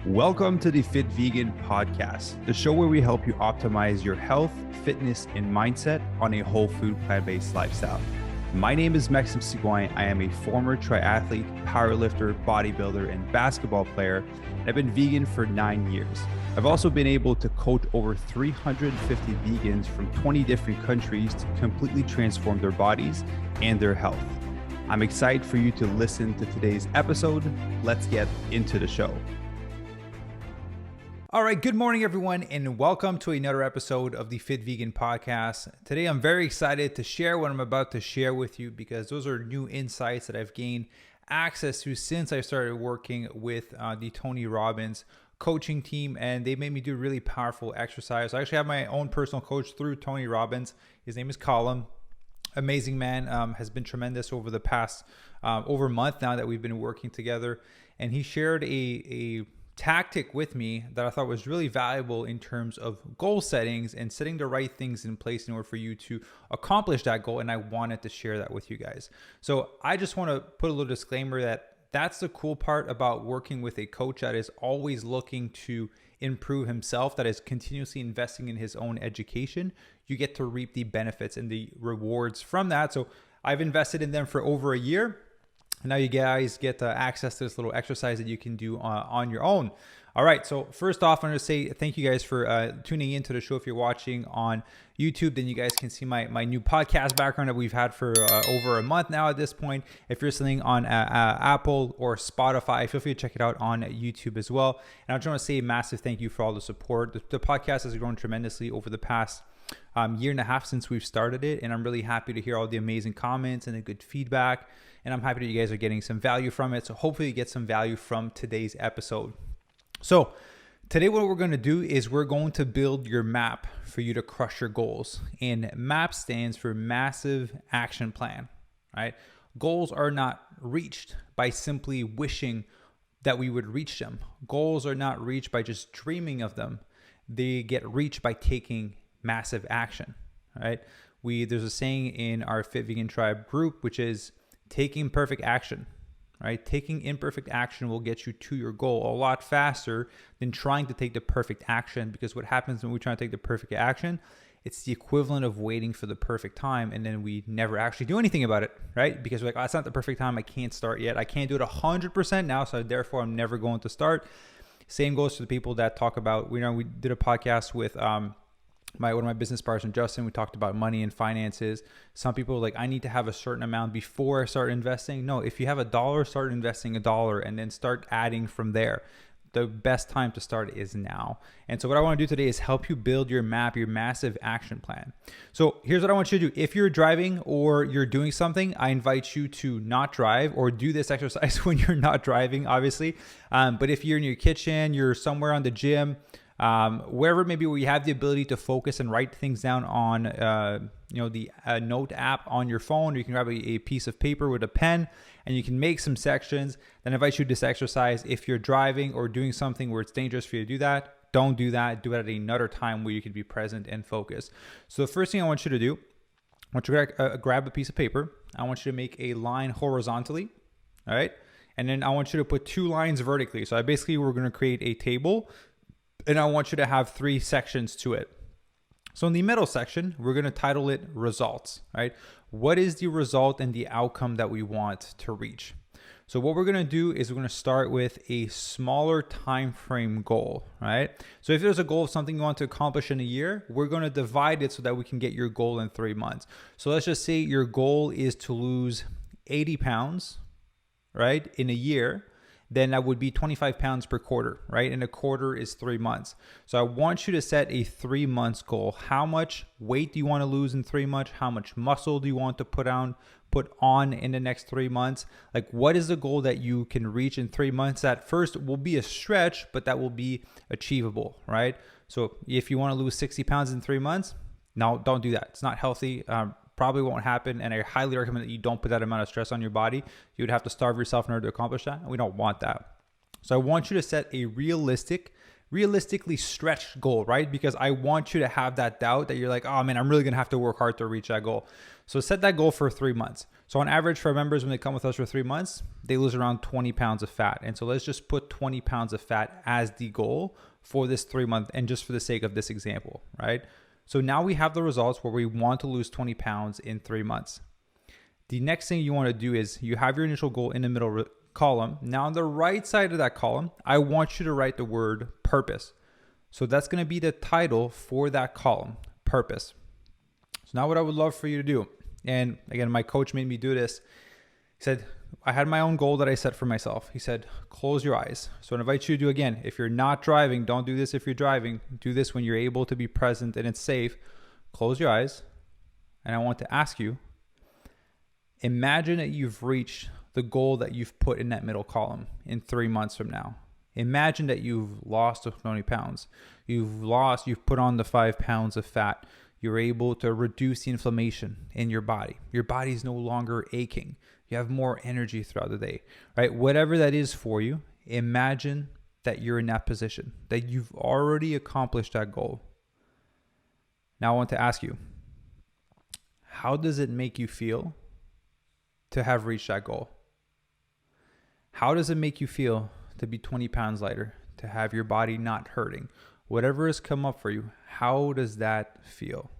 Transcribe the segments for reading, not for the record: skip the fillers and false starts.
Welcome to the Fit Vegan Podcast, the show where we help you optimize your health, fitness, and mindset on a whole food, plant-based lifestyle. My name is Maxime Sigouin. I am a former triathlete, powerlifter, bodybuilder, and basketball player, and I've been vegan for 9 years. I've also been able to coach over 350 vegans from 20 different countries to completely transform their bodies and their health. I'm excited for you to listen to today's episode. Let's get into the show. All right, good morning, everyone, and welcome to another episode of the Fit Vegan Podcast. Today, I'm very excited to share what I'm about to share with you because those are new insights that I've gained access to since I started working with the Tony Robbins coaching team, and they made me do really powerful exercise. I actually have my own personal coach through Tony Robbins. His name is Colin. Amazing man, has been tremendous over the past over a month now that we've been working together, and he shared a tactic with me that I thought was really valuable in terms of goal settings and setting the right things in place in order for you to accomplish that goal. And I wanted to share that with you guys. So I just want to put a little disclaimer that that's the cool part about working with a coach that is always looking to improve himself, that is continuously investing in his own education. You get to reap the benefits and the rewards from that. So I've invested in them for over a year. Now you guys get access to this little exercise that you can do on your own. All right, so first off, I'm going to say thank you guys for tuning into the show. If you're watching on YouTube, then you guys can see my new podcast background that we've had for over a month now at this point. If you're listening on Apple or Spotify, feel free to check it out on YouTube as well. And I just want to say a massive thank you for all the support. The podcast has grown tremendously over the past year and a half since we've started it, and I'm really happy to hear all the amazing comments and the good feedback, and I'm happy that you guys are getting some value from it. So hopefully you get some value from today's episode. So today what we're going to do is we're going to build your map for you to crush your goals, and MAP stands for Massive Action Plan, right? Goals are not reached by simply wishing that we would reach them. Goals are not reached by just dreaming of them. They get reached by taking massive action, right? There's a saying in our Fit Vegan Tribe group, which is take imperfect action, right? Taking imperfect action will get you to your goal a lot faster than trying to take the perfect action, because what happens when we try to take the perfect action, it's the equivalent of waiting for the perfect time, and then we never actually do anything about it, right? Because we're like, oh, it's not the perfect time. I can't start yet. I can't do it 100% now, so therefore I'm never going to start. Same goes to the people that talk about, we did a podcast with one of my business partners, Justin. We talked about money and finances. Some people are like, I need to have a certain amount before I start investing. No, if you have $1, start investing $1 and then start adding from there. The best time to start is now. And so what I want to do today is help you build your map, your massive action plan. So here's what I want you to do. If you're driving or you're doing something, I invite you to not drive or do this exercise when you're not driving, obviously. But if you're in your kitchen, you're somewhere on the gym, wherever maybe where you have the ability to focus and write things down on the note app on your phone, or you can grab a piece of paper with a pen and you can make some sections. Then I invite you to this exercise. If you're driving or doing something where it's dangerous for you to do that, don't do that. Do it at another time where you can be present and focused. So the first thing I want you to do, I want you to grab a piece of paper. I want you to make a line horizontally, all right? And then I want you to put 2 lines vertically. So we're going to create a table, and I want you to have 3 sections to it. So in the middle section, we're going to title it results, right? What is the result and the outcome that we want to reach? So what we're going to do is we're going to start with a smaller time frame goal, right? So if there's a goal of something you want to accomplish in a year, we're going to divide it so that we can get your goal in 3 months. So let's just say your goal is to lose 80 pounds, right, in a year. Then that would be 25 pounds per quarter, right? And a quarter is 3 months. So I want you to set a 3 months goal. How much weight do you want to lose in 3 months? How much muscle do you want to put on in the next 3 months? Like, what is the goal that you can reach in 3 months? That first will be a stretch, but that will be achievable, right? So if you want to lose 60 pounds in 3 months, no, don't do that. It's not healthy. Probably won't happen, and I highly recommend that you don't put that amount of stress on your body. You would have to starve yourself in order to accomplish that, and we don't want that. So I want you to set a realistic realistically stretched goal, right? Because I want you to have that doubt that you're like, oh man, I'm really going to have to work hard to reach that goal. So set that goal for 3 months. So on average for our members, when they come with us for 3 months, they lose around 20 pounds of fat. And so let's just put 20 pounds of fat as the goal for this 3 month, and just for the sake of this example, right? So now we have the results where we want to lose 20 pounds in 3 months. The next thing you want to do is you have your initial goal in the middle column. Now on the right side of that column, I want you to write the word purpose. So that's going to be the title for that column, purpose. So now what I would love for you to do, and again, my coach made me do this. He said, I had my own goal that I set for myself. He said, close your eyes. So I invite you to do again. If you're not driving, don't do this if you're driving. Do this when you're able to be present and it's safe. Close your eyes. And I want to ask you, imagine that you've reached the goal that you've put in that middle column in 3 months from now. Imagine that you've lost 20 pounds. You've put on the 5 pounds of fat. You're able to reduce the inflammation in your body. Your body's no longer aching. You have more energy throughout the day, right? Whatever that is for you, imagine that you're in that position, that you've already accomplished that goal. Now I want to ask you, how does it make you feel to have reached that goal? How does it make you feel to be 20 pounds lighter, to have your body not hurting? Whatever has come up for you, how does that feel?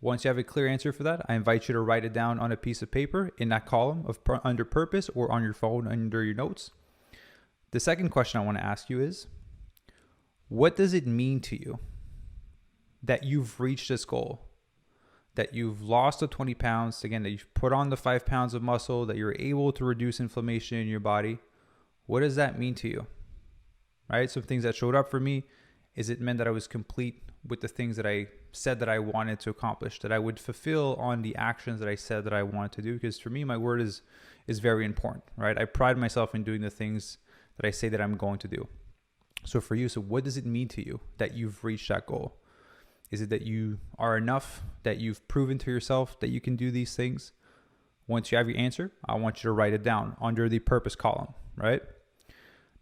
Once you have a clear answer for that, I invite you to write it down on a piece of paper in that column of under purpose, or on your phone under your notes. The second question I want to ask you is, what does it mean to you that you've reached this goal? That you've lost the 20 pounds, again, that you've put on the 5 pounds of muscle, that you're able to reduce inflammation in your body. What does that mean to you? Right? Some things that showed up for me is it meant that I was complete with the things that I said that I wanted to accomplish, that I would fulfill on the actions that I said that I wanted to do. Because for me, my word is very important, right? I pride myself in doing the things that I say that I'm going to do. So for you, so what does it mean to you that you've reached that goal? Is it that you are enough, that you've proven to yourself that you can do these things? Once you have your answer, I want you to write it down under the purpose column, right?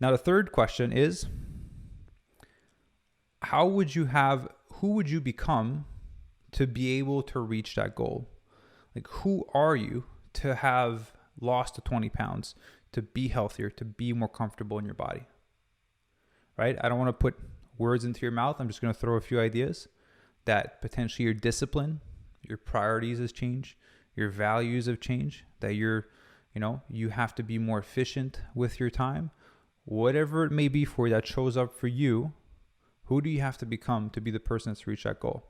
Now, the third question is, who would you become to be able to reach that goal? Like, who are you to have lost the 20 pounds, to be healthier, to be more comfortable in your body, right? I don't want to put words into your mouth. I'm just going to throw a few ideas that potentially your discipline, your priorities has changed, your values have changed, that you have to be more efficient with your time. Whatever it may be for you that shows up for you, who do you have to become to be the person that's reached that goal?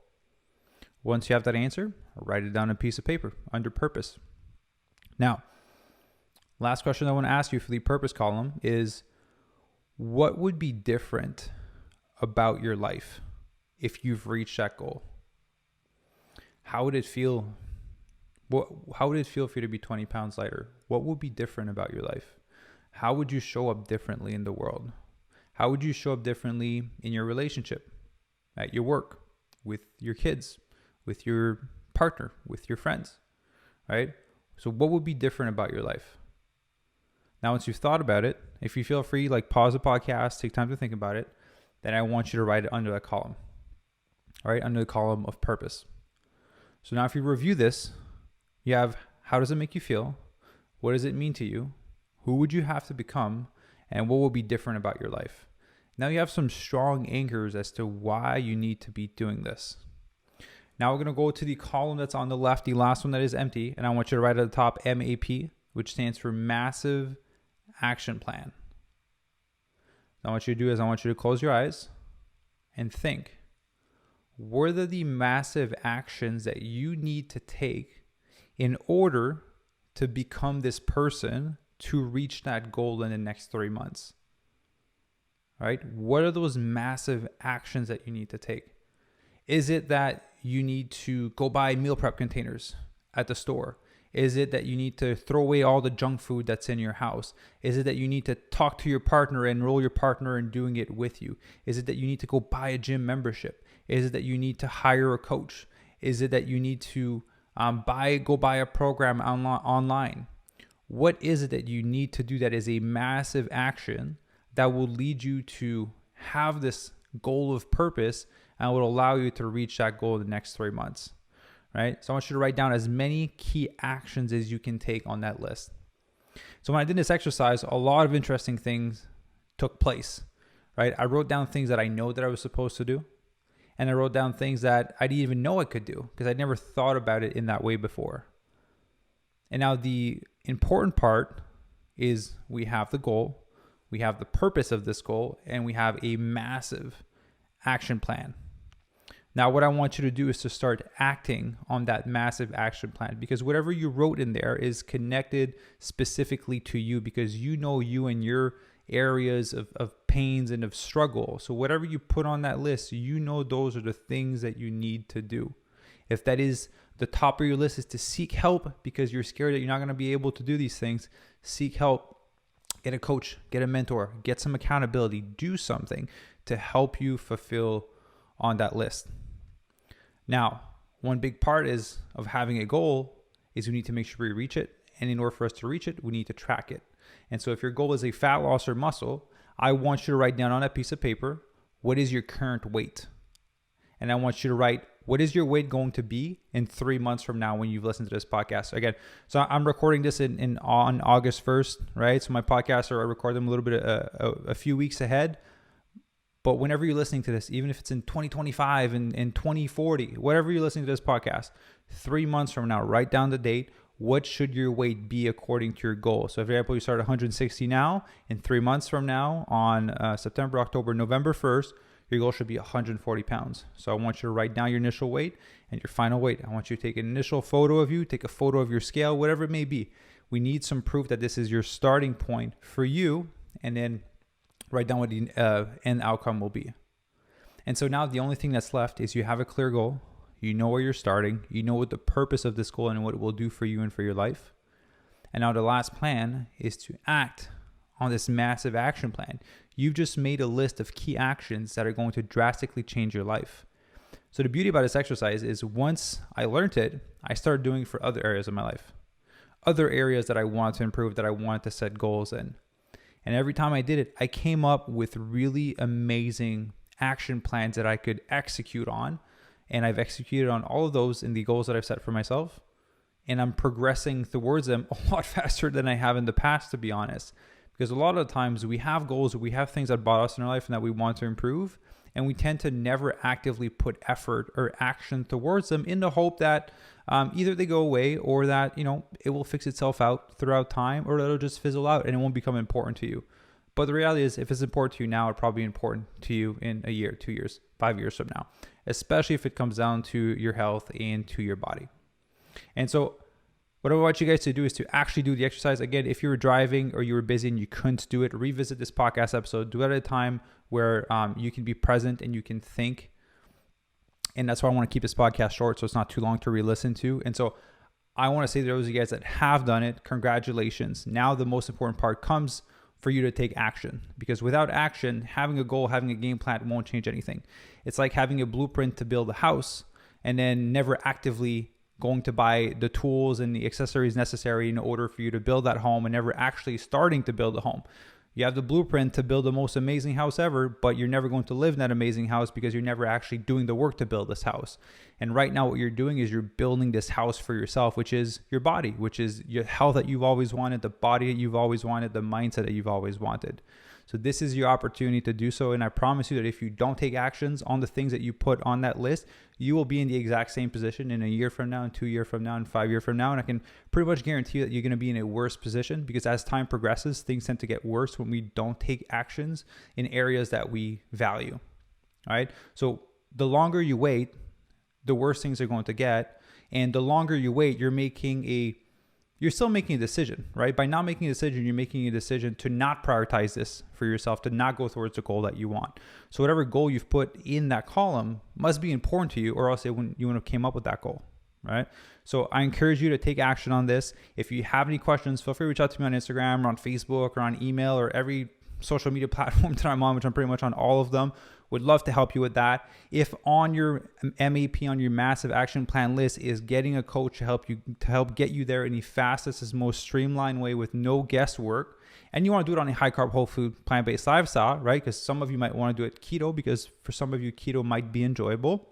Once you have that answer, write it down on a piece of paper under purpose. Now, last question I want to ask you for the purpose column is, what would be different about your life if you've reached that goal? How would it feel? How would it feel for you to be 20 pounds lighter? What would be different about your life? How would you show up differently in the world? How would you show up differently in your relationship, at your work, with your kids, with your partner, with your friends, right? So what would be different about your life? Now, once you've thought about it, if you feel free, like pause the podcast, take time to think about it, then I want you to write it under that column, all right, under the column of purpose. So now if you review this, you have, how does it make you feel? What does it mean to you? Who would you have to become? And what will be different about your life? Now you have some strong anchors as to why you need to be doing this. Now we're going to go to the column that's on the left, the last one that is empty. And I want you to write at the top MAP, which stands for Massive Action Plan. Now what you do is I want you to close your eyes and think, what are the massive actions that you need to take in order to become this person to reach that goal in the next 3 months? Right? What are those massive actions that you need to take? Is it that you need to go buy meal prep containers at the store? Is it that you need to throw away all the junk food that's in your house? Is it that you need to talk to your partner and enroll your partner in doing it with you? Is it that you need to go buy a gym membership? Is it that you need to hire a coach? Is it that you need to go buy a program online? What is it that you need to do that is a massive action that will lead you to have this goal of purpose, and it will allow you to reach that goal in the next 3 months, right? So I want you to write down as many key actions as you can take on that list. So when I did this exercise, a lot of interesting things took place, right? I wrote down things that I know that I was supposed to do. And I wrote down things that I didn't even know I could do because I'd never thought about it in that way before. And now the important part is we have the goal, we have the purpose of this goal, and we have a massive action plan. Now, what I want you to do is to start acting on that massive action plan, because whatever you wrote in there is connected specifically to you, because you know you and your areas of pains and of struggle. So whatever you put on that list, you know those are the things that you need to do. If that is the top of your list is to seek help because you're scared that you're not going to be able to do these things, seek help. Get a coach, get a mentor, get some accountability, do something to help you fulfill on that list. Now, one big part of having a goal is we need to make sure we reach it. And in order for us to reach it, we need to track it. And so if your goal is a fat loss or muscle, I want you to write down on a piece of paper, what is your current weight? And I want you to write, what is your weight going to be in 3 months from now when you've listened to this podcast? Again, so I'm recording this on August 1st, right? So my podcasts I record them a little bit, a few weeks ahead. But whenever you're listening to this, even if it's in 2025 and 2040, whatever you're listening to this podcast, 3 months from now, write down the date. What should your weight be according to your goal? So, for example, you start 160 now. In 3 months from now, on September, October, November 1st, your goal should be 140 pounds. So I want you to write down your initial weight and your final weight. I want you to take an initial photo of you, take a photo of your scale, whatever it may be. We need some proof that this is your starting point for you, and then write down what the end outcome will be. And so now the only thing that's left is you have a clear goal. You know where you're starting. You know what the purpose of this goal and what it will do for you and for your life. And now the last plan is to act on this massive action plan. You've just made a list of key actions that are going to drastically change your life. So the beauty about this exercise is once I learned it, I started doing it for other areas of my life. Other areas that I wanted to improve, that I wanted to set goals in. And every time I did it, I came up with really amazing action plans that I could execute on. And I've executed on all of those in the goals that I've set for myself. And I'm progressing towards them a lot faster than I have in the past, to be honest. Because a lot of the times we have goals, we have things that bother us in our life and that we want to improve. And we tend to never actively put effort or action towards them in the hope that either they go away or that, it will fix itself out throughout time, or it'll just fizzle out and it won't become important to you. But the reality is, if it's important to you now, it'll probably be important to you in a year, 2 years, 5 years from now, especially if it comes down to your health and to your body. And so what I want you guys to do is to actually do the exercise. Again, if you were driving or you were busy and you couldn't do it, revisit this podcast episode. Do it at a time where you can be present and you can think. And that's why I want to keep this podcast short, so it's not too long to re-listen to. And so I want to say to those of you guys that have done it, congratulations. Now the most important part comes for you to take action, because without action, having a goal, having a game plan won't change anything. It's like having a blueprint to build a house and then never actively going to buy the tools and the accessories necessary in order for you to build that home, and never actually starting to build a home. You have the blueprint to build the most amazing house ever, but you're never going to live in that amazing house because you're never actually doing the work to build this house. And right now what you're doing is you're building this house for yourself, which is your body, which is your health that you've always wanted, the body that you've always wanted, the mindset that you've always wanted. So this is your opportunity to do so. And I promise you that if you don't take actions on the things that you put on that list, you will be in the exact same position in a year from now, and 2 years from now, and 5 years from now. And I can pretty much guarantee you that you're going to be in a worse position, because as time progresses, things tend to get worse when we don't take actions in areas that we value. All right. So the longer you wait, the worse things are going to get. And the longer you wait, you're still making a decision, right? By not making a decision, you're making a decision to not prioritize this for yourself, to not go towards the goal that you want. So whatever goal you've put in that column must be important to you, or else you wouldn't have came up with that goal, right? So I encourage you to take action on this. If you have any questions, feel free to reach out to me on Instagram or on Facebook or on email or every social media platform that I'm on, which I'm pretty much on all of them. Would love to help you with that. If on your MAP, on your massive action plan list, is getting a coach to help get you there in the fastest, most streamlined way with no guesswork, and you want to do it on a high carb, whole food, plant-based lifestyle, right? Because some of you might want to do it keto, because for some of you, keto might be enjoyable.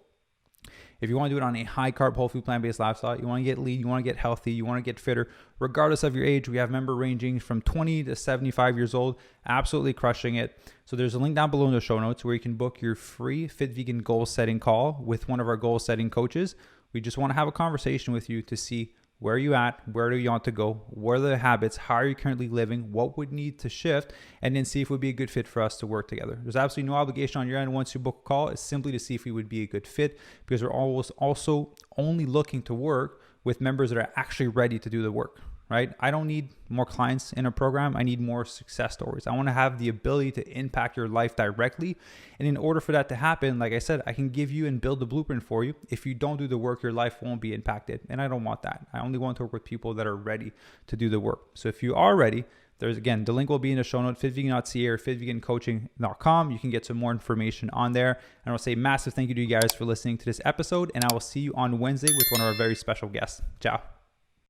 If you want to do it on a high carb, whole food, plant-based lifestyle, you want to get lean, you want to get healthy, you want to get fitter, regardless of your age. We have member ranging from 20 to 75 years old, absolutely crushing it. So there's a link down below in the show notes where you can book your free Fit Vegan goal setting call with one of our goal setting coaches. We just want to have a conversation with you to see where are you at, where do you want to go, what are the habits, how are you currently living, what would need to shift, and then see if it would be a good fit for us to work together. There's absolutely no obligation on your end once you book a call. It's simply to see if we would be a good fit, because we're always also only looking to work with members that are actually ready to do the work, right? I don't need more clients in a program. I need more success stories. I want to have the ability to impact your life directly. And in order for that to happen, like I said, I can give you and build the blueprint for you. If you don't do the work, your life won't be impacted. And I don't want that. I only want to work with people that are ready to do the work. So if you are ready, there's, again, the link will be in the show note, fitvegan.ca or fitvegancoaching.com. You can get some more information on there. And I'll say massive thank you to you guys for listening to this episode. And I will see you on Wednesday with one of our very special guests. Ciao.